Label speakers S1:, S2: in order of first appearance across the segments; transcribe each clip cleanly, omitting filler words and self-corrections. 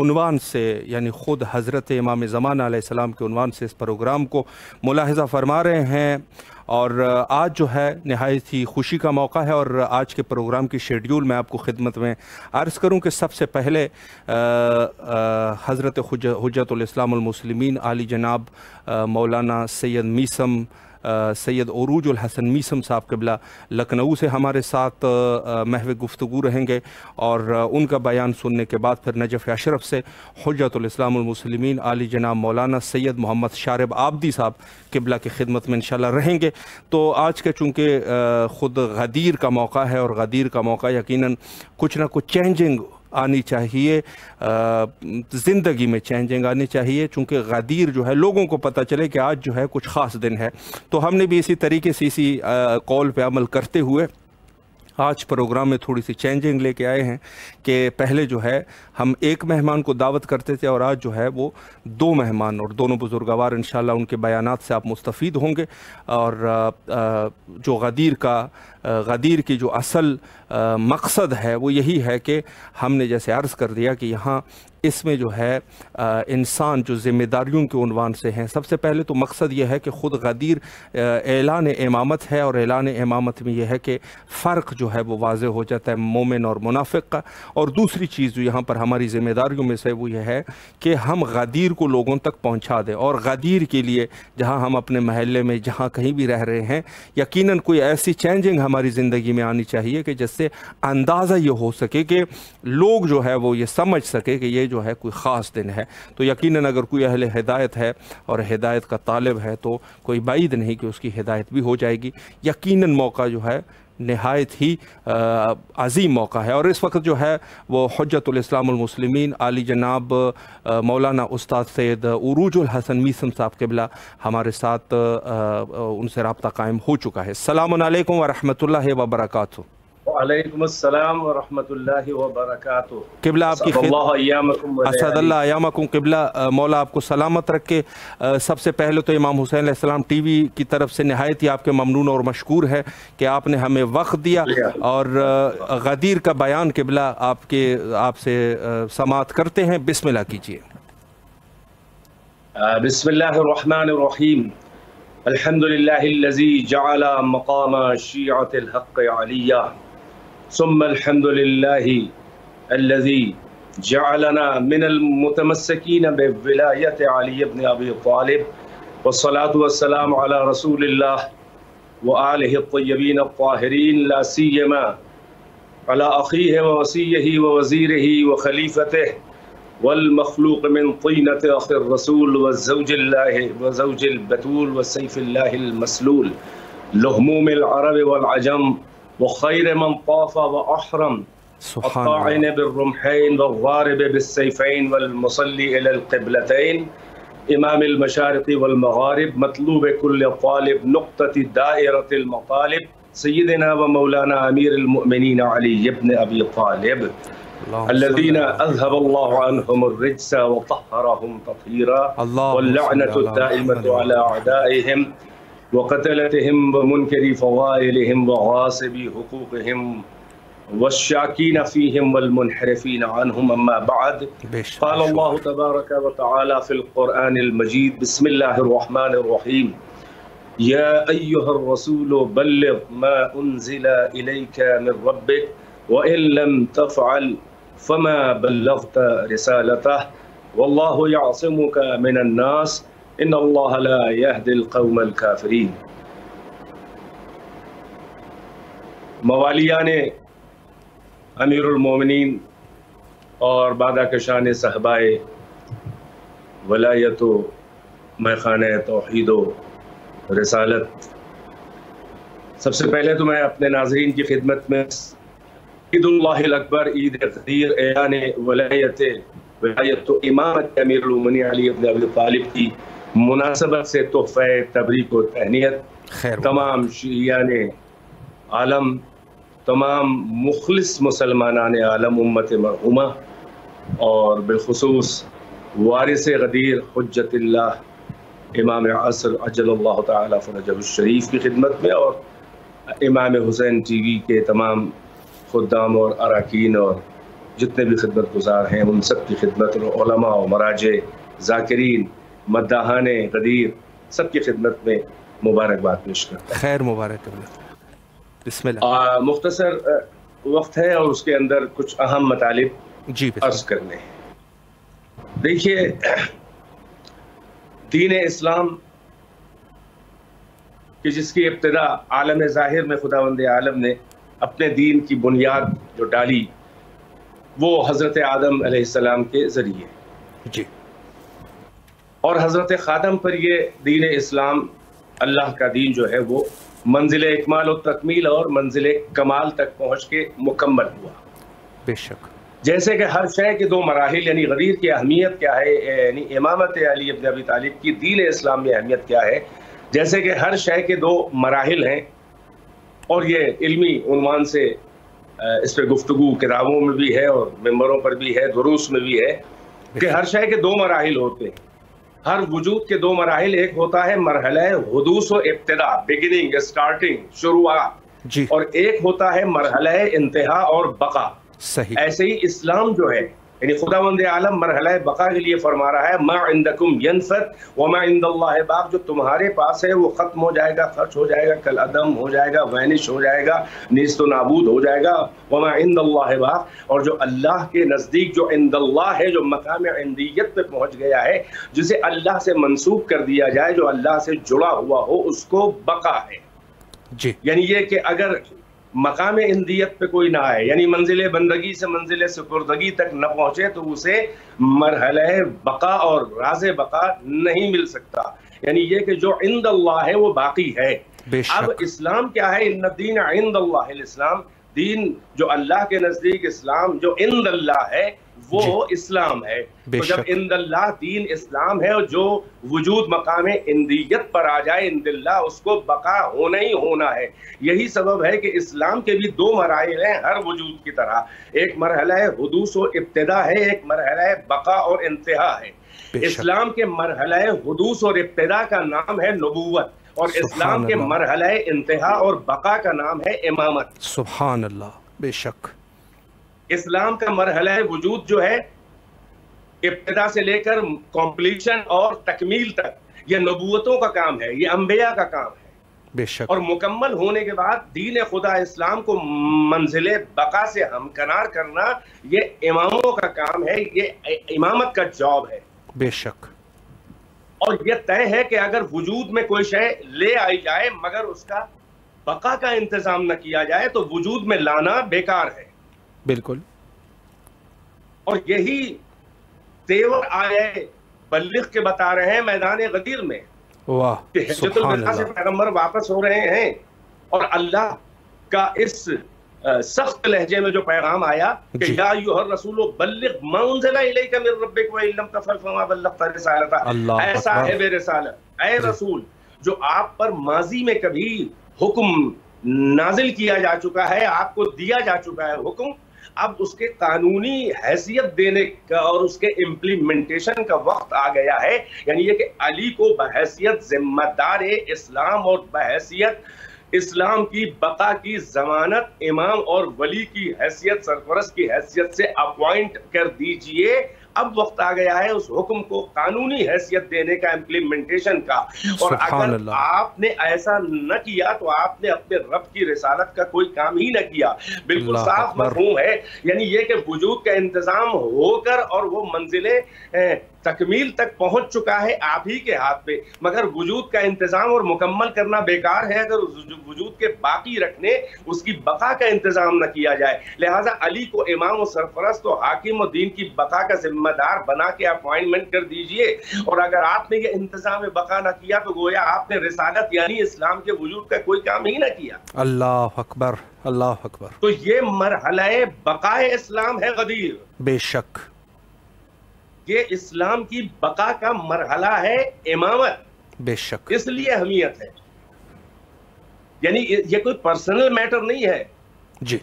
S1: عنوان سے یعنی خود حضرت امام زمانہ علیہ السلام کے عنوان سے اس پروگرام کو ملاحظہ فرما رہے ہیں، اور آج جو ہے نہایت ہی خوشی کا موقع ہے، اور آج کے پروگرام کی شیڈیول میں آپ کو خدمت میں عرض کروں کہ سب سے پہلے حضرت حجت الاسلام المسلمین عالی جناب مولانا سید میثم سید عروج الحسن میثم صاحب قبلہ لکھنؤ سے ہمارے ساتھ محو گفتگو رہیں گے، اور ان کا بیان سننے کے بعد پھر نجف اشرف سے حجت الاسلام المسلمین عالی جناب مولانا سید محمد شارب عابدی صاحب قبلہ کی خدمت میں انشاءاللہ رہیں گے۔ تو آج کے چونکہ خود غدیر کا موقع ہے، اور غدیر کا موقع یقیناً کچھ نہ کچھ چینجنگ آنی چاہیے، زندگی میں چینجنگ آنی چاہیے، چونکہ غدیر جو ہے لوگوں کو پتہ چلے کہ آج جو ہے کچھ خاص دن ہے۔ تو ہم نے بھی اسی طریقے سے اسی قول پہ عمل کرتے ہوئے آج پروگرام میں تھوڑی سی چینجنگ لے کے آئے ہیں کہ پہلے جو ہے ہم ایک مہمان کو دعوت کرتے تھے، اور آج جو ہے وہ 2 مہمان، اور دونوں بزرگوار انشاءاللہ ان کے بیانات سے آپ مستفید ہوں گے۔ اور جو غدیر کی جو اصل مقصد ہے وہ یہی ہے کہ ہم نے جیسے عرض کر دیا کہ یہاں اس میں جو ہے انسان جو ذمہ داریوں کے عنوان سے ہیں، سب سے پہلے تو مقصد یہ ہے کہ خود غدیر اعلان امامت ہے، اور اعلان امامت میں یہ ہے کہ فرق جو ہے وہ واضح ہو جاتا ہے مومن اور منافق کا۔ اور دوسری چیز جو یہاں پر ہماری ذمہ داریوں میں سے وہ یہ ہے کہ ہم غدیر کو لوگوں تک پہنچا دیں، اور غدیر کے لیے جہاں ہم اپنے محلے میں جہاں کہیں بھی رہ رہے ہیں، یقیناً کوئی ایسی چینجنگ ہماری زندگی میں آنی چاہیے کہ جس سے اندازہ یہ ہو سکے کہ لوگ جو ہے وہ یہ سمجھ سکے کہ یہ جو ہے کوئی خاص دن ہے۔ تو یقیناً اگر کوئی اہل ہدایت ہے اور ہدایت کا طالب ہے تو کوئی بعید نہیں کہ اس کی ہدایت بھی ہو جائے گی۔ یقیناً موقع جو ہے نہایت ہی عظیم موقع ہے، اور اس وقت جو ہے وہ حجت الاسلام المسلمین عالی جناب مولانا استاد سید عروج الحسن میثم صاحب قبلہ ہمارے ساتھ ان سے رابطہ قائم ہو چکا ہے۔ السلام علیکم ورحمۃ اللہ وبرکاتہ۔
S2: وعلیکم السلام ورحمۃ اللہ وبرکاتہ۔
S1: قبلہ آپ کی اسد اللہ ایامکم، قبلہ مولا آپ کو سلامت رکھے۔ سب سے پہلے تو امام حسین علیہ السلام ٹی وی کی طرف سے نہایت ہی آپ کے ممنون اور مشکور ہے کہ آپ نے ہمیں وقت دیا، اور غدیر کا بیان قبلہ آپ سے سماعت کرتے ہیں، بسم اللہ کیجیے۔
S2: بسم اللہ الرحمن الرحیم۔ الحمد للہ الذی جعل مقام شیعۃ الحق علیہ، ثم الحمد للہ الذی جعلنا من المتمسکین بولایت علی بن ابی طالب، والصلاة والسلام علی رسول اللہ وآلہ الطیبین الطاہرین، لا سیما علی اخیہ ووصیہ ووزیرہ وخلیفتہ والمخلوق من طینۃ اخ الرسول والزوج البتول والسیف اللہ المسلول لہموم العرب والعجم وخیر من طاف واحرم الطاعن بالرمحین والضارب بالسیفین والمصلی الى القبلتین امام المشارق والمغارب مطلوب کل طالب نقطة دائرة المطالب سیدنا و مولانا امیر المؤمنین علی بن ابی طالب الذين أذهب الله عنهم الرجس وطهرهم تطهيرا واللعنة الدائمة على أعدائهم وقتلتهم ومنكري فضائلهم وغاصبي حقوقهم والشاكين فيهم والمنحرفين عنهم. أما بعد، قال الله تبارك وتعالى في القرآن المجيد: بسم الله الرحمن الرحيم. يا أيها الرسول بلغ ما أنزل إليك من ربك وإن لم تفعل فما بلغت رسالته والله يعصمك من الناس ان الله لا يهدي القوم الكافرين. موالیان امیر المومنین اور بادہ کشان صحبائے ولایت و میخانہ توحید و رسالت، سب سے پہلے تو میں اپنے ناظرین کی خدمت میں عید اللہ الاکبر، عید غدیر، اعلان ولایت و امامت امیر المومنین علی بن ابی طالب کی مناسبت سے تحفہ تبریک و تہنیت تمام شیعیان عالم، تمام مخلص مسلمانان عالم امت مرحومہ، اور بالخصوص وارث غدیر حجت اللہ امام عصر عجل اللہ تعالی فرجہ الشریف کی خدمت میں، اور امام حسین ٹی وی کے تمام خدام اور اراکین اور جتنے بھی خدمت گزار ہیں ان سب کی خدمت، علماء و مراجع، ذاکرین، مداحان غدیر، سب کی خدمت میں مبارکباد پیش کرتا ہوں۔
S1: خیر مبارک بسم اللہ۔
S2: مختصر وقت ہے اور اس کے اندر کچھ اہم مطالب
S1: جی
S2: عرض کرنے ہیں۔ دیکھیے، دین اسلام کہ جس کی ابتدا عالم ظاہر میں خداوند عالم نے اپنے دین کی بنیاد جو ڈالی وہ حضرت آدم علیہ السلام کے ذریعے،
S1: جی،
S2: اور حضرت خاتم پر یہ دین اسلام اللہ کا دین جو ہے وہ منزل اکمال و تکمیل اور منزل کمال تک پہنچ کے مکمل ہوا۔
S1: بے شک،
S2: جیسے کہ ہر شے کے دو مراحل، یعنی غدیر کی اہمیت کیا ہے، یعنی امامت علی ابن ابی طالب کی دین اسلام میں اہمیت کیا ہے، جیسے کہ ہر شے کے دو مراحل ہیں، اور یہ علمی عنوان سے اس پہ گفتگو کتابوں میں بھی ہے اور ممبروں پر بھی ہے، دروس میں بھی ہے کہ ہر شے کے دو مراحل ہوتے ہیں۔ ہر وجود کے دو مراحل، ایک ہوتا ہے مرحلہ حدوث و ابتدا، بگننگ، سٹارٹنگ، شروعات،
S1: جی،
S2: اور ایک ہوتا ہے مرحلہ انتہا اور بقا۔
S1: صحیح،
S2: ایسے ہی اسلام جو ہے، یعنی خداوند عالم مرحلہ بقا کے لیے فرما رہا ہے ما عندکم ینفد وما عند اللہ باق، جو تمہارے پاس ہے وہ ختم ہو جائے گا، خرچ ہو جائے گا، کل عدم ہو جائے گا، وینش ہو جائے گا، نیست و نابود ہو جائے گا، وما عند اللہ باق، اور جو اللہ کے نزدیک، جو عند اللہ ہے، جو مقام عندیت پہ پہنچ گیا ہے، جسے اللہ سے منسوب کر دیا جائے، جو اللہ سے جڑا ہوا ہو، اس کو بقا ہے۔
S1: جی،
S2: یعنی یہ کہ اگر مقام اندیت پہ کوئی نہ آئے، یعنی منزل بندگی سے منزل سپردگی تک نہ پہنچے، تو اسے مرحلہ بقا اور راز بقا نہیں مل سکتا۔ یعنی یہ کہ جو عند اللہ ہے وہ باقی ہے۔ اب اسلام کیا ہے؟ ان الدین عند اللہ الاسلام، دین جو اللہ کے نزدیک، اسلام جو عند اللہ ہے وہ اسلام ہے۔ تو جب عند اللہ دین اسلام ہے، اور جو وجود مقام اندیت پر آ جائے، عند اللہ، اس کو بقا ہونا ہی ہونا ہے۔ یہی سبب ہے کہ اسلام کے بھی دو مراحل ہیں ہر وجود کی طرح، ایک مرحلہ حدوث و ابتدا ہے، ایک مرحلہ بقا اور انتہا ہے۔ اسلام کے مرحلہ حدوث اور ابتدا کا نام ہے نبوت، اور اسلام کے مرحلہ انتہا اور بقا کا نام ہے امامت۔
S1: سبحان اللہ، بے شک۔
S2: اسلام کا مرحلہ وجود جو ہے، ابتدا سے لے کر کمپلیشن اور تکمیل تک، یہ نبوتوں کا کام ہے، یہ انبیاء کا کام ہے،
S1: بے شک۔ اور
S2: مکمل ہونے کے بعد دین خدا اسلام کو منزل بقا سے ہمکنار کرنا، یہ اماموں کا کام ہے، یہ امامت کا جاب ہے۔
S1: بے شک۔
S2: اور یہ طے ہے کہ اگر وجود میں کوئی شے لے آئی جائے مگر اس کا بقا کا انتظام نہ کیا جائے تو وجود میں لانا بیکار ہے۔
S1: بالکل۔
S2: اور یہی تیور آئے بلغ کے بتا رہے ہیں میدان غدیر میں،
S1: واہ،
S2: کہ حجۃ الوداع سے پیغمبر واپس ہو رہے ہیں، اور اللہ کا اس سخت لہجے میں جو پیغام آیا کہ یا ایھا الرسول بلغ ما انزل الیک من ربک وان لم تفعل فما بلغت رسالتہ، اے صاحب رسالت، اے رسول، جو آپ پر ماضی میں کبھی حکم نازل کیا جا چکا ہے، آپ کو دیا جا چکا ہے حکم، اب اس کے قانونی حیثیت دینے کا اور اس کے امپلیمنٹیشن کا وقت آ گیا ہے۔ یعنی یہ کہ علی کو بحیثیت ذمہ دار اسلام اور بحیثیت اسلام کی بقا کی ضمانت، امام اور ولی کی حیثیت، سرپرست کی حیثیت سے اپوائنٹ کر دیجئے۔ اب وقت آ گیا ہے اس حکم کو قانونی حیثیت دینے کا، امپلیمنٹیشن کا، اور اگر آپ نے ایسا نہ کیا تو آپ نے اپنے رب کی رسالت کا کوئی کام ہی نہ کیا۔ بالکل صاف مفہوم ہے، یعنی یہ کہ وجود کا انتظام ہو کر اور وہ منزلیں تکمیل تک پہنچ چکا ہے آپ ہی کے ہاتھ پہ، مگر وجود کا انتظام اور مکمل کرنا بیکار ہے اگر وجود کے باقی رکھنے، اس کی بقا کا انتظام نہ کیا جائے۔ لہٰذا علی کو امام و سرپرست و حاکم و دین کی بقا کا ذمہ دار بنا کے اپوائنٹمنٹ کر دیجئے، اور اگر آپ نے یہ انتظام بقا نہ کیا تو گویا آپ نے رسالت یعنی اسلام کے وجود کا کوئی کام ہی نہ کیا۔
S1: اللہ اکبر، اللہ اکبر۔
S2: تو یہ مرحلہ بقائے اسلام ہے غدیر،
S1: بے شک۔
S2: یہ اسلام کی بقا کا مرحلہ ہے امامت،
S1: بے شک،
S2: اس لیے اہمیت ہے۔ یعنی یہ کوئی پرسنل میٹر نہیں ہے
S1: جی،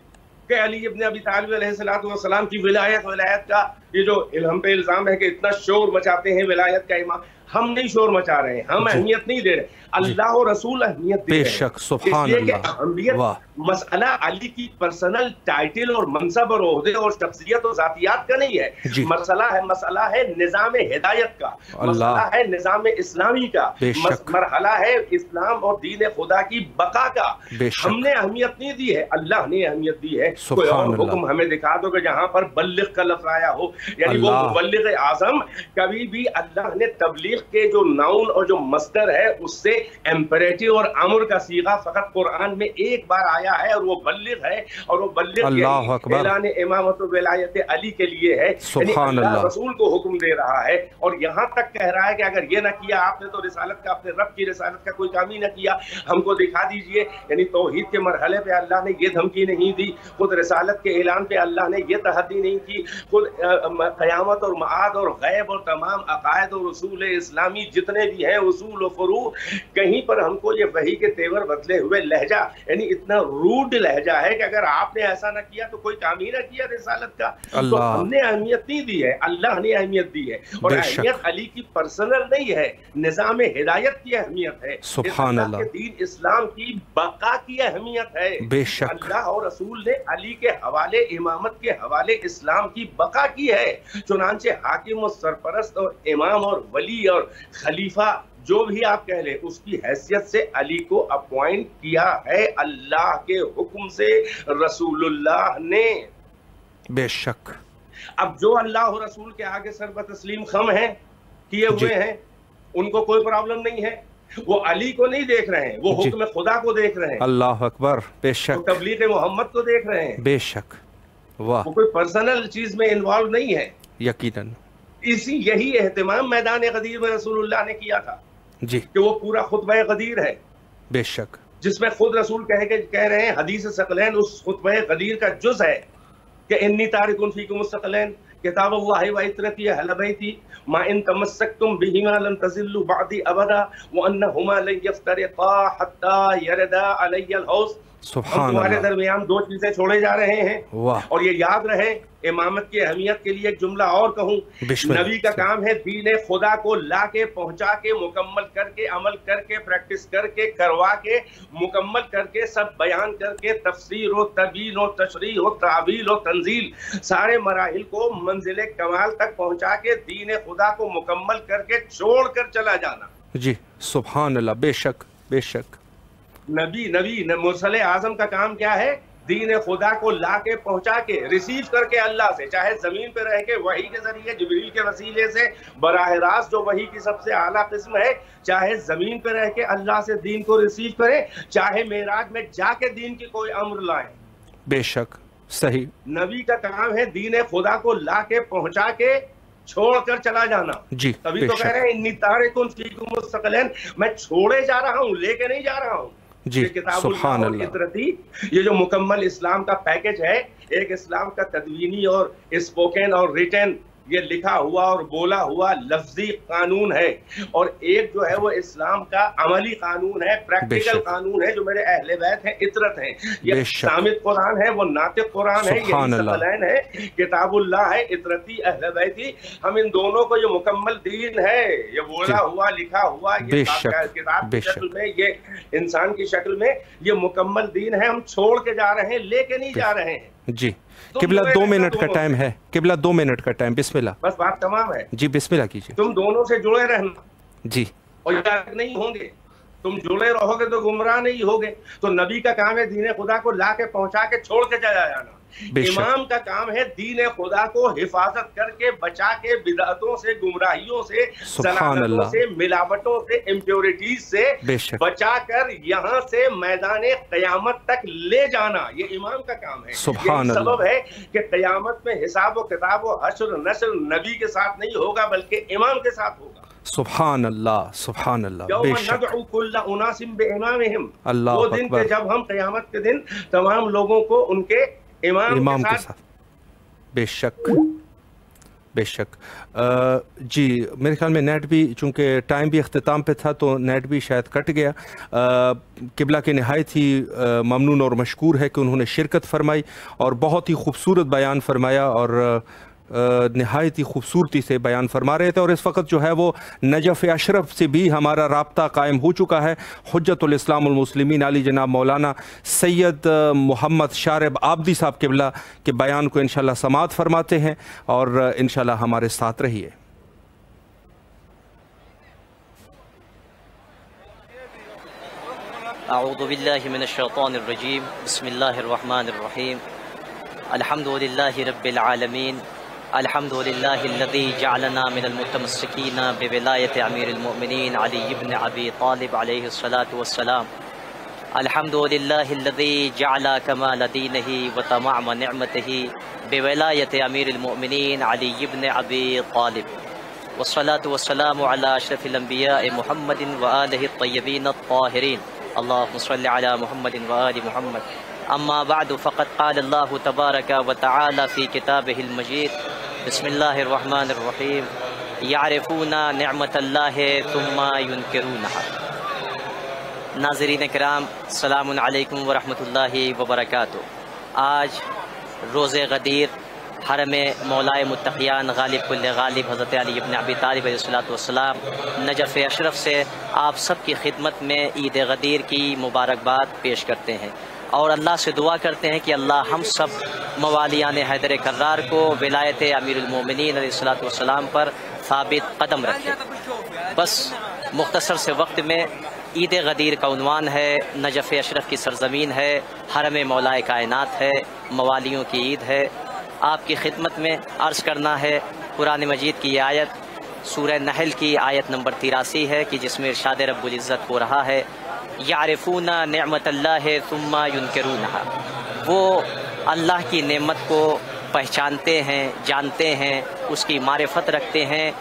S2: کہ علی ابن ابی طالب علیہ السلام کی ولایت کا یہ جو ہم پہ الزام ہے کہ اتنا شور مچاتے ہیں ولایت کا امام، ہم نہیں شور مچا رہے ہیں، ہم اہمیت نہیں دے رہے، اللہ اور رسول اہمیت دے رہے ہیں۔
S1: بے شک، سبحان اللہ،
S2: اہمیت مسئلہ علی کی پرسنل ٹائٹل اور منصب اور عہدے اور شخصیت اور ذاتیات کا نہیں ہے، مسئلہ ہے نظام ہدایت کا، مسئلہ ہے نظام اسلامی کا، مرحلہ ہے اسلام اور دین خدا کی بقا کا۔ ہم نے اہمیت نہیں دی ہے، اللہ نے اہمیت دی ہے۔ کوئی اور حکم ہمیں دکھا دو کہ جہاں پر بلغ کا لفظ آیا ہو، یعنی وہ مبلغ اعظم، کبھی بھی اللہ نے تبلیغ کے جو ناؤن اور جو مصدر ہے اس سے امپریٹو اور امر کا صیغہ فقط قرآن میں ایک بار آیا ہے، اور وہ بلغ ہے، اور وہ بلغ اعلان امامت و ولایت علی کے لیے ہے، یعنی اللہ رسول کو حکم دے رہا ہے، اور یہاں تک کہہ رہا ہے کہ اگر یہ نہ کیا آپ نے تو رسالت کا، اپنے رب کی رسالت کا کوئی کام ہی نہ کیا، ہم کو دکھا دیجئے۔ یعنی توحید کے مرحلے پہ اللہ نے یہ دھمکی نہیں دی، خود رسالت کے اعلان پہ اللہ نے یہ تحدی نہیں کی، خود قیامت اور معاد اور غیب اور تمام عقائد اور اصول اسلامی جتنے بھی ہیں اصول و فروع، کہیں پر ہم کو یہ وحی کے تیور بدلے ہوئے لہجہ، یعنی اتنا روڈ لہجہ ہے کہ اگر آپ نے ایسا نہ کیا تو کوئی کام ہی نہ کیا رسالت کا، تو ہم نے اہمیت نہیں دی ہے، اللہ نے اہمیت دی ہے، اور اہمیت علی کی پرسنل نہیں ہے، نظام ہدایت کی اہمیت ہے،
S1: سبحان اللہ،
S2: دین اسلام کی بقا کی اہمیت ہے۔
S1: بے شک
S2: اللہ اور رسول نے علی کے حوالے، امامت کے حوالے اسلام کی بقا کی ہے، چنانچہ حاکم و سرپرست اور امام اور ولی اور خلیفہ جو بھی آپ کہہ لیں، اس کی حیثیت سے علی کو اپوائنٹ کیا ہے اللہ کے حکم سے رسول اللہ نے۔
S1: بے شک
S2: اب جو اللہ اور رسول کے آگے سر بتسلیم خم ہیں، کیے ہوئے ہیں، ان کو کوئی پرابلم نہیں ہے، وہ علی کو نہیں دیکھ رہے ہیں، وہ حکم خدا کو دیکھ رہے ہیں،
S1: اللہ اکبر، بے شک،
S2: تبلیغ محمد کو دیکھ رہے ہیں،
S1: بے شک، واہ، وہ
S2: کوئی پرسنل چیز میں انوالو نہیں ہے،
S1: یقیناً۔
S2: یہی اہتمام میدان غدیر میں رسول اللہ نے کیا تھا
S1: جی،
S2: کہ وہ پورا خطبہ غدیر ہے،
S1: بے شک، جس
S2: میں خود رسول کہہ رہے ہیں، حدیث ثقلین اس خطبہ غدیر کا جز ہے کہ انی تارک فیکم الثقلین کتاب اللہ و عترتی اہل بیتی ما ان تمسکتم بہما لن تضلوا بعدی ابدا وانہما لن یفترقا حتی یردا علی الحوض۔
S1: سبحان اللہ،
S2: تمہارے درمیان دو چیزیں چھوڑے جا رہے ہیں، اور یہ یاد رہے۔ امامت کی اہمیت کے لیے ایک جملہ اور کہوں، نبی کا کام ہے دین خدا کو لا کے، پہنچا کے، مکمل کر کے، عمل کر کے، پریکٹس کر کے، کروا کے، مکمل کر کے، سب بیان کر کے، تفسیر و تبیین و تشریح و تعویل و تنزیل، سارے مراحل کو منزل کمال تک پہنچا کے دین خدا کو مکمل کر کے چھوڑ کر چلا جانا۔
S1: جی سبحان اللہ، بے شک، بے شک۔
S2: نبی مرسل اعظم کا کام کیا ہے؟ دین خدا کو لا کے، پہنچا کے، ریسیو کر کے اللہ سے، چاہے زمین پہ رہ کے وحی کے ذریعے جبریل کے وسیلے سے براہ راست جو وحی کی سب سے اعلیٰ قسم ہے، چاہے زمین پہ رہ کے اللہ سے دین کو ریسیو کرے، چاہے معراج میں جا کے دین کی کوئی امر لائیں۔ بے شک، صحیح۔ نبی کا کام ہے دین خدا کو لا کے، پہنچا کے، چھوڑ کر چلا جانا۔ جی، تبھی تو کہہ رہے ہیں انی تارکن فیکم الثقلین، میں چھوڑے جا رہا ہوں، لے کے نہیں جا رہا ہوں۔ جی سبحان اللہ، یہ جو مکمل اسلام کا پیکج ہے، ایک اسلام کا تدوینی اور اسپوکن اور ریٹن، یہ لکھا ہوا اور بولا ہوا لفظی قانون ہے، اور ایک جو ہے وہ اسلام کا عملی قانون ہے، پریکٹیکل قانون ہے، جو میرے اہل بیت ہیں، عطرت ہیں۔ یہ صامت قرآن ہے، وہ ناطق قرآن ہے، یہ ثقلین ہے، کتاب اللہ ہے، عطرتی اہل بیتی۔ ہم ان دونوں کو یہ مکمل دین ہے، یہ بولا ہوا، لکھا ہوا، یہ کتاب کی شکل میں، یہ انسان کی شکل میں، یہ مکمل دین ہے۔ ہم چھوڑ کے جا رہے ہیں، لے کے نہیں جا رہے ہیں۔ جی قبلہ 2 منٹ کا ٹائم ہے، قبلہ 2 منٹ کا ٹائم، بسم اللہ۔ بس بات تمام ہے جی، بسم اللہ کیجئے۔ تم دونوں سے جڑے رہنا جی، اور یہ نہیں ہوں گے، تم جڑے رہو گے تو گمراہ نہیں ہوگے۔ تو نبی کا کام ہے دین خدا کو لا کے، پہنچا کے، چھوڑ کے چلا جانا۔ امام کا کام ہے دین خدا کو حفاظت کر کے، بچا کے، بدعتوں سے، گمراہیوں سے، ضلالتوں سے، ملاوٹوں سے، امپیورٹیز سے بچا کر یہاں سے میدان قیامت تک لے جانا، یہ امام کا کام ہے۔ یہ سبب ہے کہ قیامت میں حساب و کتاب و حشر نشر نبی کے ساتھ نہیں ہوگا، بلکہ امام کے ساتھ ہوگا۔ سبحان اللہ، سبحان اللہ، بے شک۔ وہ دن کہ جب ہم قیامت کے دن تمام لوگوں کو ان کے امام کے ساتھ، بے شک، بے شک۔ جی میرے خیال میں نیٹ بھی، چونکہ ٹائم بھی اختتام پہ تھا تو نیٹ بھی شاید کٹ گیا۔ قبلہ کے نہایت ہی ممنون اور مشکور ہے کہ انہوں نے شرکت فرمائی اور بہت ہی خوبصورت بیان فرمایا، اور
S1: نہایت ہی خوبصورتی سے بیان فرما رہے تھے. اور اس وقت جو ہے وہ نجف اشرف سے بھی ہمارا رابطہ قائم ہو چکا ہے. حجت الاسلام المسلمین علی جناب مولانا سید محمد شارب عابدی صاحب قبلہ کے بیان کو انشاءاللہ سماعت فرماتے ہیں اور انشاءاللہ ہمارے ساتھ رہیے.
S3: اعوذ باللہ من الشیطان الرجیم بسم اللہ الرحمن الرحیم الحمد للہ رب العالمین الحمد للہ الذی جعلنا من المتمسکین بولایت امیر المؤمنین علی بن ابی طالب علیہ الصلاۃ والسلام الحمد للہ الذی جعل کمال دینہ وتمام نعمتہ بولایت امیر المؤمنین علی بن ابی طالب والصلاۃ والسلام علی اشرف الانبیاء محمد وآلہ الطیبین الطاہرین اللهم صل على محمد وآل محمد. اما بعد فقد قال الله تبارك وتعالى في كتابه المجيد بسم الله الرحمن الرحيم يعرفون نعمت الله ثم ينكرونها. ناظرین کرام السلام علیکم ورحمۃ اللہ وبرکاتہ. آج روز غدیر حرم مولائے متقیان غالب کل غالب حضرت علی ابن ابی طالب علیہ الصلوۃ والسلام نجف اشرف سے آپ سب کی خدمت میں عید غدیر کی مبارکباد پیش کرتے ہیں اور اللہ سے دعا کرتے ہیں کہ اللہ ہم سب موالیان حیدر کرار کو ولایت امیر المومنین علیہ الصلوۃ والسلام پر ثابت قدم رکھے. بس مختصر سے وقت میں عید غدیر کا عنوان ہے، نجف اشرف کی سرزمین ہے، حرم مولائے کائنات ہے، موالیوں کی عید ہے. آپ کی خدمت میں عرض کرنا ہے قرآن مجید کی یہ آیت سورہ نحل کی آیت نمبر 83 ہے کہ جس میں ارشاد رب العزت ہو رہا ہے یعرفون نعمت اللہ ثم ینکرونہا. وہ اللہ کی نعمت کو پہچانتے ہیں، جانتے ہیں، اس کی معرفت رکھتے ہیں،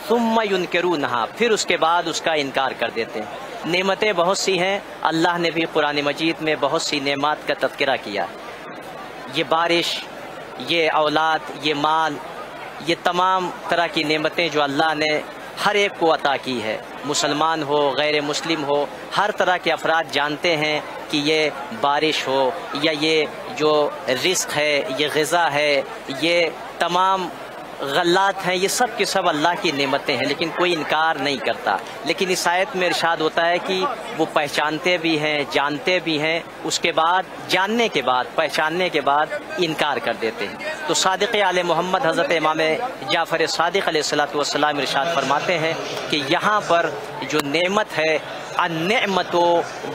S3: ثم ینکرونہا، پھر اس کے بعد اس کا انکار کر دیتے ہیں. نعمتیں بہت سی ہیں، اللہ نے بھی قرآن مجید میں بہت سی نعمات کا تذکرہ کیا. یہ بارش، یہ اولاد، یہ مال، یہ تمام طرح کی نعمتیں جو اللہ نے ہر ایک کو عطا کی ہے، مسلمان ہو غیر مسلم ہو، ہر طرح کے افراد جانتے ہیں کہ یہ بارش ہو یا یہ جو رزق ہے، یہ غذا ہے، یہ تمام غلات ہیں، یہ سب کے سب اللہ کی نعمتیں ہیں، لیکن کوئی انکار نہیں کرتا. لیکن اس آیت میں ارشاد ہوتا ہے کہ وہ پہچانتے بھی ہیں، جانتے بھی ہیں، اس کے بعد جاننے کے بعد، پہچاننے کے بعد انکار کر دیتے ہیں. تو صادق آل محمد حضرت امام جعفر صادق علیہ الصلوۃ والسلام ارشاد فرماتے ہیں کہ یہاں پر جو نعمت ہے النعمت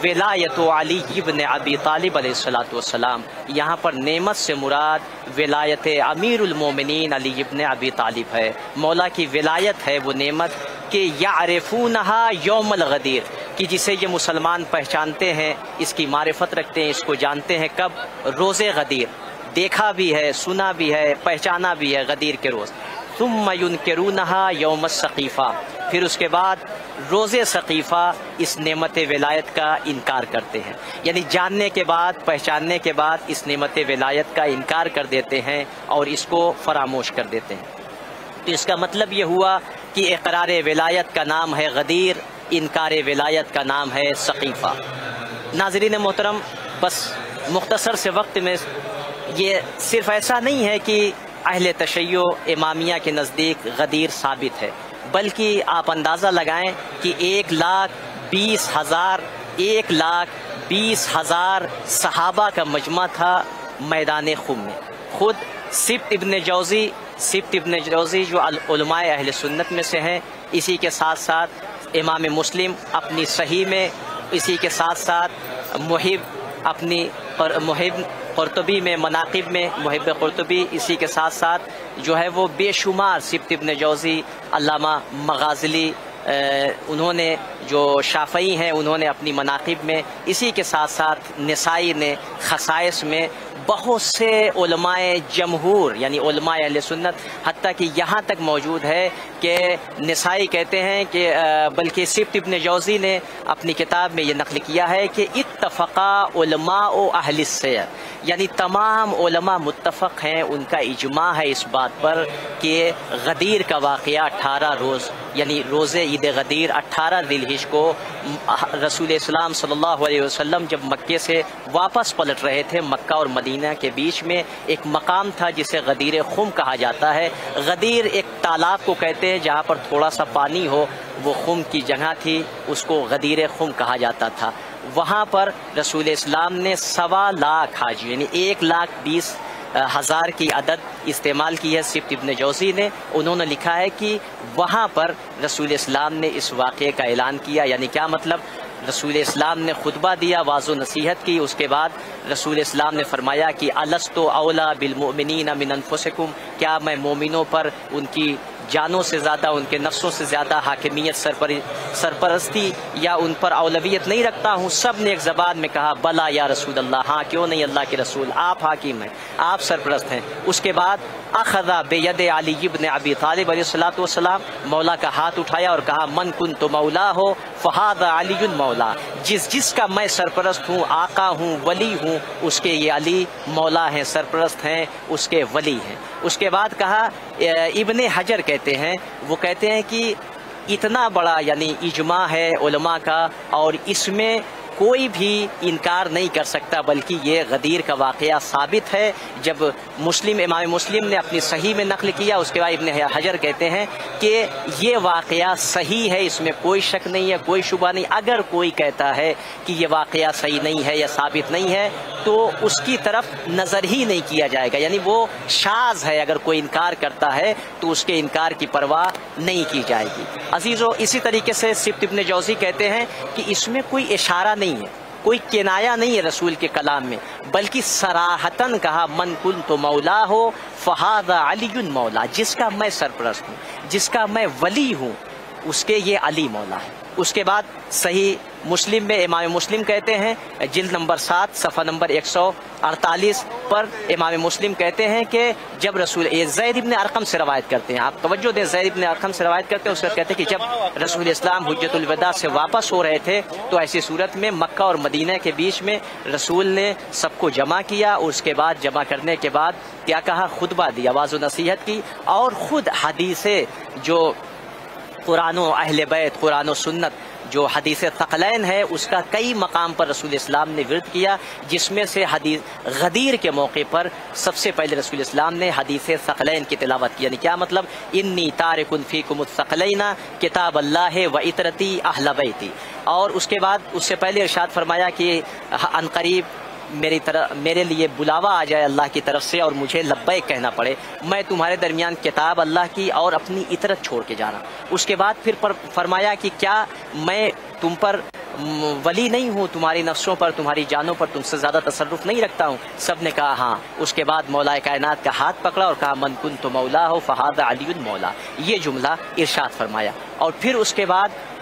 S3: ولایت علی ابن ابی طالب علیہ الصلوۃ والسلام، یہاں پر نعمت سے مراد ولایت امیر المومنین علی ابن ابی طالب ہے. مولا کی ولایت ہے وہ نعمت کہ یعرفونہا یوم الغدیر، کہ جسے یہ مسلمان پہچانتے ہیں، اس کی معرفت رکھتے ہیں، اس کو جانتے ہیں. کب؟ روز غدیر. دیکھا بھی ہے، سنا بھی ہے، پہچانا بھی ہے غدیر کے روز. ثم ینکرونہا یوم السقیفہ، پھر اس کے بعد روز ثقیفہ اس نعمت ولایت کا انکار کرتے ہیں. یعنی جاننے کے بعد، پہچاننے کے بعد اس نعمت ولایت کا انکار کر دیتے ہیں اور اس کو فراموش کر دیتے ہیں. تو اس کا مطلب یہ ہوا کہ اقرار ولایت کا نام ہے غدیر، انکار ولایت کا نام ہے ثقیفہ. ناظرین محترم، بس مختصر سے وقت میں یہ صرف ایسا نہیں ہے کہ اہل تشیع امامیہ کے نزدیک غدیر ثابت ہے، بلکہ آپ اندازہ لگائیں کہ 1,20,000 صحابہ کا مجمع تھا میدان خم میں. خود سبت ابن جوزی جو علماء اہل سنت میں سے ہیں، اسی کے ساتھ ساتھ امام مسلم اپنی صحیح میں، اسی کے ساتھ ساتھ محب قرطبی میں، مناقب میں محب قرطبی، اسی کے ساتھ ساتھ جو ہے وہ بے شمار سبت ابن جوزی، علامہ مغازلی، انہوں نے جو شافعی ہیں انہوں نے اپنی مناقب میں، اسی کے ساتھ ساتھ نسائی نے خصائص میں، بہت سے علماء جمہور یعنی علماء اہل سنت، حتیٰ کہ یہاں تک موجود ہے کہ نسائی کہتے ہیں کہ بلکہ سبت ابن جوزی نے اپنی کتاب میں یہ نقل کیا ہے کہ اتفقا علماء اہل السیر، یعنی تمام علماء متفق ہیں، ان کا اجماع ہے اس بات پر کہ غدیر کا واقعہ 18 روز یعنی روزے عید غدیر 18 ذی الحجہ کو رسول اسلام صلی اللہ علیہ وسلم جب مکے سے واپس پلٹ رہے تھے، مکہ اور مدینہ کے بیچ میں ایک مقام تھا جسے غدیر خم کہا جاتا ہے۔ غدیر ایک تالاب کو کہتے ہیں جہاں پر تھوڑا سا پانی ہو، وہ خم کی جگہ تھی، اس کو غدیر خم کہا جاتا تھا۔ وہاں پر رسول اسلام نے 1.25 لاکھ حاجی یعنی 1,20,000 کی عدد استعمال کی ہے۔ سبت ابن جوزی نے انہوں نے لکھا ہے کہ وہاں پر رسول اسلام نے اس واقعے کا اعلان کیا، یعنی کیا مطلب؟ رسول اسلام نے خطبہ دیا، واعظ و نصیحت کی، اس کے بعد رسول اسلام نے فرمایا کہ الست اولا بالمؤمنین من انفسکم، کیا میں مومنوں پر ان کی جانوں سے زیادہ، ان کے نفسوں سے زیادہ حاکمیت، سرپرستی یا ان پر اولویت نہیں رکھتا ہوں؟ سب نے ایک زبان میں کہا بلا یا رسول اللہ، ہاں کیوں نہیں اللہ کے رسول، آپ حاکم ہیں، آپ سرپرست ہیں۔ اس کے بعد اخذ بید علی ابن ابی طالب علیہ الصلوۃ والسلام، مولا کا ہاتھ اٹھایا اور کہا من کنت مولا ہو فہذا علی مولا، جس کا میں سرپرست ہوں، آقا ہوں، ولی ہوں، اس کے یہ علی مولا ہیں، سرپرست ہیں، اس کے ولی ہیں۔ اس کے بعد کہا ابن حجر کہتے ہیں، وہ کہتے ہیں کہ اتنا بڑا یعنی اجماع ہے علماء کا، اور اس میں کوئی بھی انکار نہیں کر سکتا، بلکہ یہ غدیر کا واقعہ ثابت ہے۔ جب امام مسلم نے اپنی صحیح میں نقل کیا، اس کے بعد ابن حجر کہتے ہیں کہ یہ واقعہ صحیح ہے، اس میں کوئی شک نہیں ہے، کوئی شبہ نہیں۔ اگر کوئی کہتا ہے کہ یہ واقعہ صحیح نہیں ہے یا ثابت نہیں ہے تو اس کی طرف نظر ہی نہیں کیا جائے گا، یعنی وہ شاذ ہے، اگر کوئی انکار کرتا ہے تو اس کے انکار کی پرواہ نہیں کی جائے گی۔ عزیزو، اسی طریقے سے سبت ابن جوزی کہتے ہیں کہ اس میں کوئی اشارہ نہیں ہے، کوئی کنایہ نہیں ہے رسول کے کلام میں، بلکہ صراحتاً کہا من کنت مولا ہو فہذا علی مولا، جس کا میں سرپرست ہوں، جس کا میں ولی ہوں، اس کے یہ علی مولا ہے۔ اس کے بعد صحیح مسلم میں امام مسلم کہتے ہیں، جلد نمبر 7 صفحہ نمبر 148 پر امام مسلم کہتے ہیں کہ جب زید ابن ارقم سے روایت کرتے ہیں، آپ توجہ دیں، زید ابن ارقم سے روایت کرتے ہیں، اس وقت کہتے ہیں کہ جب رسول اسلام حجۃ الوداع سے واپس ہو رہے تھے تو ایسی صورت میں مکہ اور مدینہ کے بیچ میں رسول نے سب کو جمع کیا، اور اس کے بعد جمع کرنے کے بعد کیا کہا؟ خطبہ دیا، واعظ و نصیحت کی، اور خود حدیثیں جو قرآن و اہل بیت، قرآن و سنت جو حدیث ثقلین ہے، اس کا کئی مقام پر رسول اسلام نے ورد کیا، جس میں سے حدیث غدیر کے موقع پر سب سے پہلے رسول اسلام نے حدیث ثقلین کی تلاوت کی، یعنی کیا مطلب؟ انی تارک فیکم الثقلین کتاب اللہ و اطرتی اہل بیتی، اور اس کے بعد اس سے پہلے ارشاد فرمایا کہ عن قریب میرے لیے بلاوا آ جائے اللہ کی طرف سے اور مجھے لبیک کہنا پڑے، میں تمہارے درمیان کتاب اللہ کی اور اپنی اطرت چھوڑ کے جانا۔ اس کے بعد پھر فرمایا کہ کیا میں تم پر ولی نہیں ہوں، تمہاری نفسوں پر، تمہاری جانوں پر تم سے زیادہ تصرف نہیں رکھتا ہوں؟ سب نے کہا ہاں۔ اس کے بعد مولا کائنات کا ہاتھ پکڑا اور کہا من کنت مولا ہو فہذا علی مولا، یہ جملہ ارشاد فرمایا۔ اور پھر اس کے بعد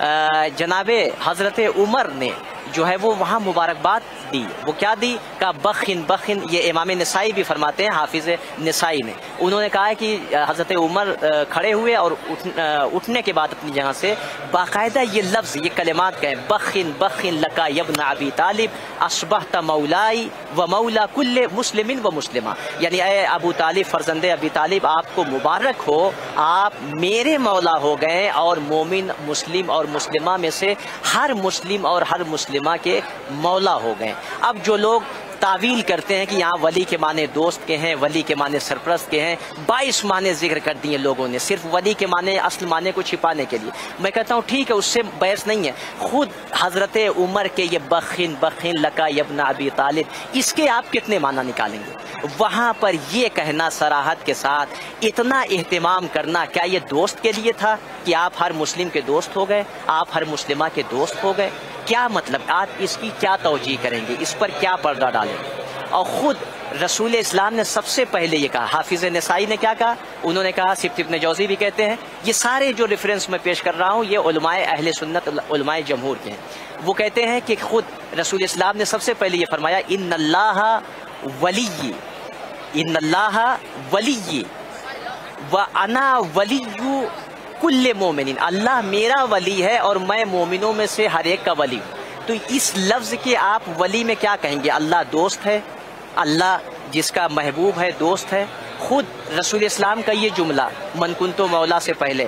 S3: جناب حضرت عمر نے جو ہے وہ وہاں مبارکباد دی، وہ کیا دی؟ کہا بخن بخن، یہ امام نسائی بھی فرماتے ہیں، حافظ نسائی نے، انہوں نے کہا ہے کہ حضرت عمر کھڑے ہوئے اور اٹھنے کے بعد اپنی جگہ سے باقاعدہ یہ لفظ، یہ کلمات کہیں، بخن بخن لکا یبن ابی طالب اصبحت مولائی و مولا کل مسلم و مسلمہ، یعنی اے ابو طالب، فرزند ابی طالب، آپ کو مبارک ہو، آپ میرے مولا ہو گئے اور مومن مسلم اور مسلمہ میں سے ہر مسلم اور ہر مسلمہ کے مولا ہو گئے۔ اب جو لوگ تعویل کرتے ہیں کہ یہاں ولی کے معنی دوست کے ہیں، ولی کے معنی سرپرست کے ہیں، 22 معنی ذکر کر دیے لوگوں نے صرف ولی کے معنی، اصل معنی کو چھپانے کے لیے۔ میں کہتا ہوں ٹھیک ہے، اس سے بحث نہیں ہے، خود حضرت عمر کے یہ بخن بخن لکا یبن ابی طالب، اس کے آپ کتنے معنی نکالیں گے؟ وہاں پر یہ کہنا صراحت کے ساتھ، اتنا اہتمام کرنا، کیا یہ دوست کے لیے تھا کہ آپ ہر مسلم کے دوست ہو گئے، آپ ہر مسلمہ کے دوست ہو گئے؟ کیا مطلب؟ آپ اس کی کیا توجیہ کریں گے، اس پر کیا پردہ ڈالیں گے؟ اور خود رسول اسلام نے سب سے پہلے یہ کہا، حافظ نسائی نے کیا کہا؟ انہوں نے کہا، سبت ابن جوزی بھی کہتے ہیں، یہ سارے جو ریفرنس میں پیش کر رہا ہوں یہ علماء اہل سنت، علماء جمہور کے ہیں، وہ کہتے ہیں کہ خود رسول اسلام نے سب سے پہلے یہ فرمایا ان اللہ ولی، ان اللہ ولی و انا ولی کل مومنین، اللہ میرا ولی ہے اور میں مومنوں میں سے ہر ایک کا ولی ہوں۔ تو اس لفظ کے آپ ولی میں کیا کہیں گے؟ اللہ دوست ہے، اللہ جس کا محبوب ہے، دوست ہے۔ خود رسول اسلام کا یہ جملہ من کنتو مولا سے پہلے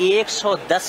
S3: 110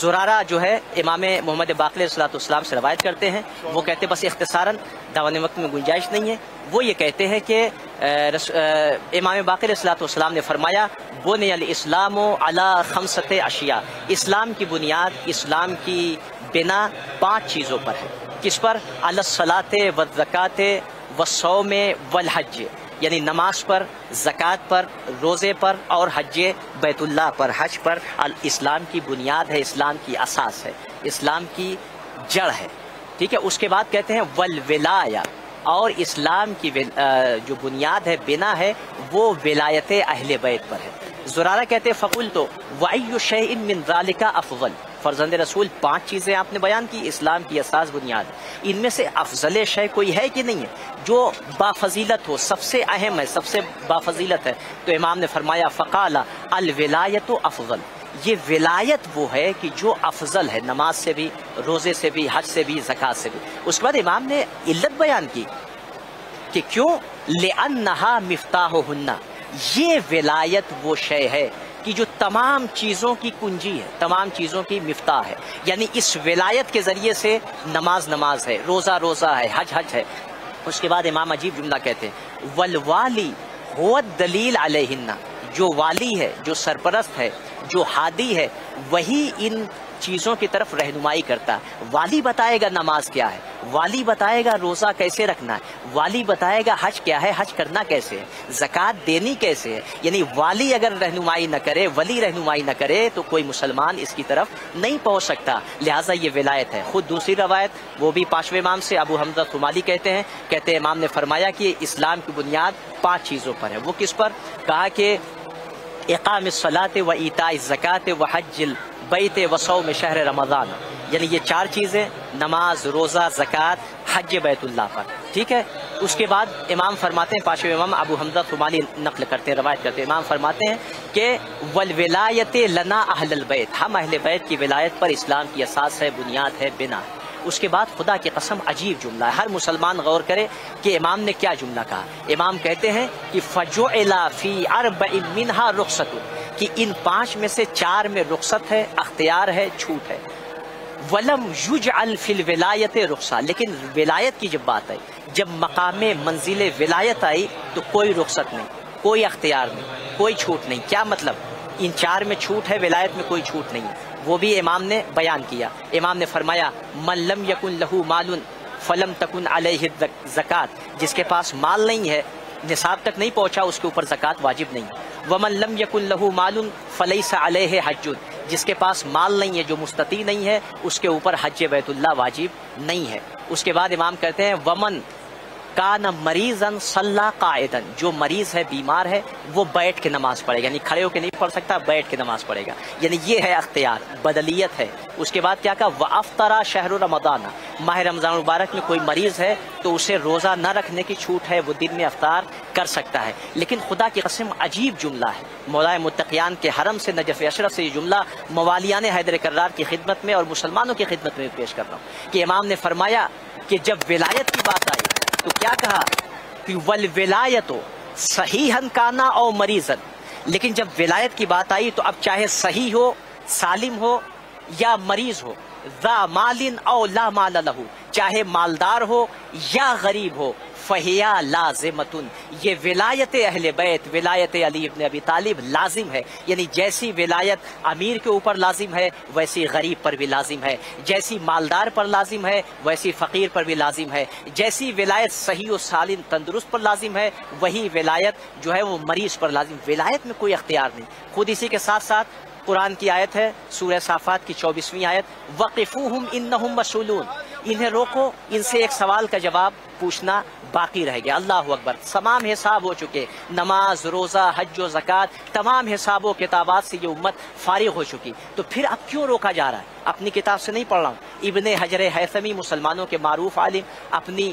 S3: زرارہ جو ہے امام محمد باقر علیہ السلام سے روایت کرتے ہیں، وہ کہتے ہیں بس اختصاراً داوان وقت میں گنجائش نہیں ہے، وہ یہ کہتے ہیں کہ امام باقر علیہ السلام نے فرمایا بنی الاسلام علی خمسۃ اشیاء، اسلام کی بنیاد، اسلام کی بنا 5 چیزوں پر ہے۔ کس پر؟ علی الصلاۃ والزکاۃ والصوم والحج، یعنی نماز پر، زکوٰۃ پر، روزے پر اور حج بیت اللہ پر، حج پر۔ اسلام کی بنیاد ہے، اسلام کی اساس ہے، اسلام کی جڑ ہے، ٹھیک ہے۔ اس کے بعد کہتے ہیں والولایہ، اور اسلام کی جو بنیاد ہے، بنا ہے، وہ ولایت اہل بیت پر ہے۔ زرارہ کہتے ہیں فقلت وأي شيء من ذلك افضل، فرزند رسول 5 چیزیں آپ نے بیان کی، اسلام کی اساس بنیاد، ان میں سے افضل شے کوئی ہے کہ نہیں ہے جو بافضیلت ہو، سب سے اہم ہے، سب سے بافضیلت ہے؟ تو امام نے فرمایا فقال الولایۃ افضل، یہ ولایت وہ ہے کہ جو افضل ہے، نماز سے بھی، روزے سے بھی، حج سے بھی، زکوٰۃ سے بھی۔ اس کے بعد امام نے علت بیان کی کہ کیوں، لأنہا مفتاحہن، یہ ولایت وہ شے ہے کہ جو تمام چیزوں کی کنجی ہے، تمام چیزوں کی مفتاح ہے، یعنی اس ولایت کے ذریعے سے نماز نماز ہے، روزہ روزہ ہے، حج حج ہے۔ اس کے بعد امام عجیب جملہ کہتے ہیں والوالی هو الدلیل علیہن، جو والی ہے، جو سرپرست ہے، جو ہادی ہے، وہی ان چیزوں کی طرف رہنمائی کرتا ہے۔ والی بتائے گا نماز کیا ہے، والی بتائے گا روزہ کیسے رکھنا ہے، والی بتائے گا حج کیا ہے، حج کرنا کیسے ہے، زکوٰۃ دینی کیسے ہے۔ یعنی والی اگر رہنمائی نہ کرے، ولی رہنمائی نہ کرے تو کوئی مسلمان اس کی طرف نہیں پہنچ سکتا، لہٰذا یہ ولایت ہے۔ خود دوسری روایت وہ بھی 5ویں امام سے ابو حمزہ ثمالی کہتے ہیں امام نے فرمایا کہ اسلام کی بنیاد 5 چیزوں پر ہے۔ وہ کس پر؟ کہا کہ اقام الصلاۃ و ایتاء الزکاۃ و حج البیت و صوم شہر رمضان، یعنی یہ 4 چیزیں، نماز، روزہ، زکوٰۃ، حج بیت اللہ پر، ٹھیک ہے۔ اس کے بعد امام فرماتے ہیں، 5ویں امام ابو حمزہ ثمالی نقل کرتے ہیں، روایت کرتے ہیں، امام فرماتے ہیں کہ والولایت لنا اہل البیت، ہم اہل بیت کی ولایت پر اسلام کی اساس ہے، بنیاد ہے، بنا ہے۔ اس کے بعد خدا کی قسم عجیب جملہ ہے، ہر مسلمان غور کرے کہ امام نے کیا جملہ کہا۔ امام کہتے ہیں کہ فجعل فی 4 منہا رخصت، کہ ان 5 میں سے 4 میں رخصت ہے، اختیار ہے، چھوٹ ہے۔ ولم یجعل فی الولایت رخصہ، لیکن ولایت کی جب بات آئی، جب مقام منزل ولایت آئی تو کوئی رخصت نہیں، کوئی اختیار نہیں، کوئی چھوٹ نہیں۔ کیا مطلب؟ ان 4 میں چھوٹ ہے، ولایت میں کوئی چھوٹ نہیں ہے۔ وہ بھی امام نے بیان کیا۔ امام نے فرمایا من لم یکن لہ مال فلم تکن علیہ زکوٰۃ، جس کے پاس مال نہیں ہے، نصاب تک نہیں پہنچا، اس کے اوپر زکوٰۃ واجب نہیں۔ ومن لم یکن لہ مال فلیس علیہ حج، جس کے پاس مال نہیں ہے، جو مستطیع نہیں ہے، اس کے اوپر حج بیت اللہ واجب نہیں ہے۔ اس کے بعد امام کہتے ہیں ومن کان مریضا صلی قاعدا، جو مریض ہے، بیمار ہے، وہ بیٹھ کے نماز پڑھے گا، یعنی کھڑے ہو کے نہیں پڑھ سکتا، بیٹھ کے نماز پڑھے گا، یعنی یہ ہے اختیار، بدلیت ہے۔ اس کے بعد کیا کہا وافطر شہر رمضان، ماہ رمضان مبارک میں کوئی مریض ہے تو اسے روزہ نہ رکھنے کی چھوٹ ہے، وہ دن میں افطار کر سکتا ہے۔ لیکن خدا کی قسم عجیب جملہ ہے، مولا متقیان کے حرم سے، نجف اشرف سے یہ جملہ موالیان حیدر کرار کی خدمت میں اور مسلمانوں کی خدمت میں پیش کر رہا ہوں کہ امام نے فرمایا کہ جب ولایت کی بات آئی تو کیا کہا کہ والولایت صحیحا کانا او مریضا، لیکن جب ولایت کی بات آئی تو اب چاہے صحیح ہو، سالم ہو یا مریض ہو، ذا مال او لا مال لہ، چاہے مالدار ہو یا غریب ہو، فہیا لازمتن، یہ ولایت اہل بیت، ولایت علی ابن ابی طالب لازم ہے۔ یعنی جیسی ولایت امیر کے اوپر لازم ہے ویسی غریب پر بھی لازم ہے، جیسی مالدار پر لازم ہے ویسی فقیر پر بھی لازم ہے، جیسی ولایت صحیح و سالم تندرست پر لازم ہے وہی ولایت جو ہے وہ مریض پر لازم۔ ولایت میں کوئی اختیار نہیں۔ خود اسی کے ساتھ ساتھ قرآن کی آیت ہے، سورہ صافات کی 24ویں آیت، وقفوہم انہم مسئولون، انہیں روکو، ان سے ایک سوال کا جواب پوچھنا باقی رہ گیا۔ اللہ اکبر، تمام حساب ہو چکے، نماز، روزہ، حج و زکوٰۃ، تمام حساب و کتابات سے یہ امت فارغ ہو چکی، تو پھر اب کیوں روکا جا رہا ہے؟ اپنی کتاب سے نہیں پڑھ رہا ہوں، ابن حجر ہیثمی مسلمانوں کے معروف عالم، اپنی